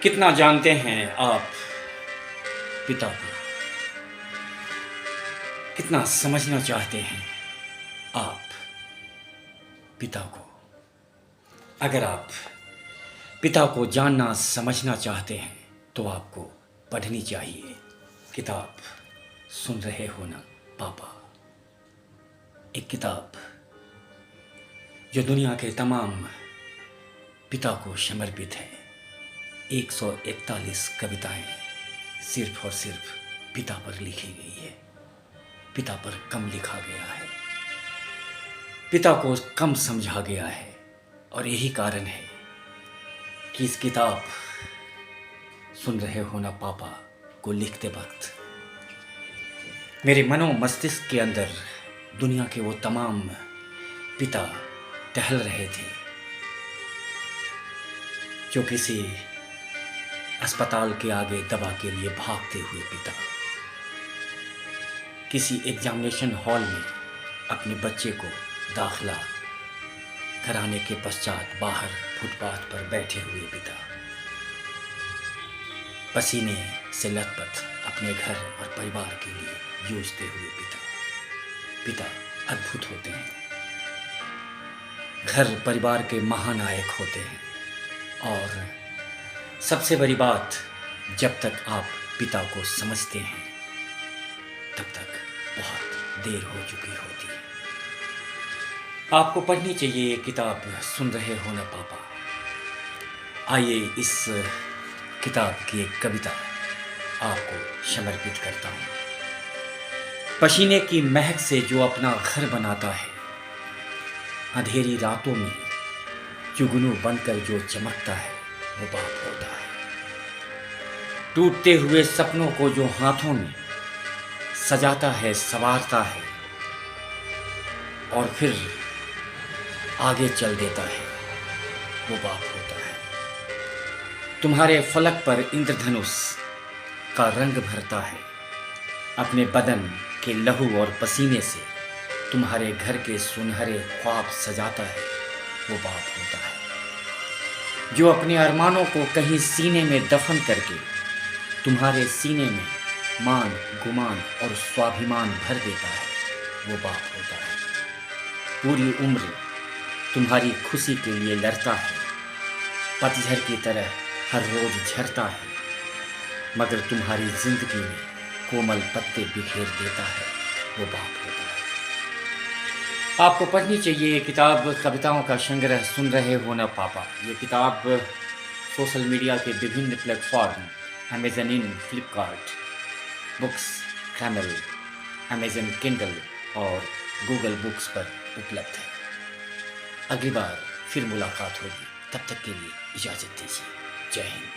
कितना जानते हैं आप पिता को? कितना समझना चाहते हैं आप पिता को? अगर आप पिता को जानना समझना चाहते हैं तो आपको पढ़नी चाहिए किताब। सुन रहे हो ना पापा? एक किताब जो दुनिया के तमाम पिता को समर्पित है। 141 कविताएं सिर्फ और सिर्फ पिता पर लिखी गई है। पिता पर कम लिखा गया है, पिता को कम समझा गया है। और यही कारण है कि इस किताब सुन रहे हो ना पापा को लिखते वक्त मेरे मनो मस्तिष्क के अंदर दुनिया के वो तमाम पिता टहल रहे थे जो किसी अस्पताल के आगे दवा के लिए भागते हुए पिता, किसी एग्जामिनेशन हॉल में अपने बच्चे को दाखिला कराने के पश्चात बाहर फुटपाथ पर बैठे हुए पिता, पसीने से लथपथ अपने घर और परिवार के लिए जूझते हुए पिता। पिता अद्भुत होते हैं, घर परिवार के महानायक होते हैं। और सबसे बड़ी बात, जब तक आप पिता को समझते हैं तब तक बहुत देर हो चुकी होती है। आपको पढ़नी चाहिए ये किताब। सुन रहे हो ना पापा? आइए इस किताब की एक कविता आपको समर्पित करता हूँ। पसीने की महक से जो अपना घर बनाता है, अंधेरी रातों में जुगनू बनकर जो चमकता है वो बाप होता है। टूटते हुए सपनों को जो हाथों में सजाता है, संवारता है और फिर आगे चल देता है, वो बाप होता है। तुम्हारे फलक पर इंद्रधनुष का रंग भरता है, अपने बदन के लहू और पसीने से तुम्हारे घर के सुनहरे ख्वाब सजाता है, वो बाप होता है। जो अपने अरमानों को कहीं सीने में दफन करके तुम्हारे सीने में मान, गुमान और स्वाभिमान भर देता है, वो बाप होता है। पूरी उम्र तुम्हारी खुशी के लिए लड़ता है, पतझड़ की तरह हर रोज झरता है, मगर तुम्हारी जिंदगी में कोमल पत्ते बिखेर देता है, वो बाप होता है। आपको पढ़नी चाहिए ये किताब, कविताओं का संग्रह। सुन रहे हो ना पापा? ये किताब सोशल मीडिया के विभिन्न platform Amazon in, Flipkart books, camel, Amazon Kindle और गूगल बुक्स पर उपलब्ध है। अगली बार फिर मुलाकात होगी, तब तक के लिए इजाज़त दीजिए। जय हिंद।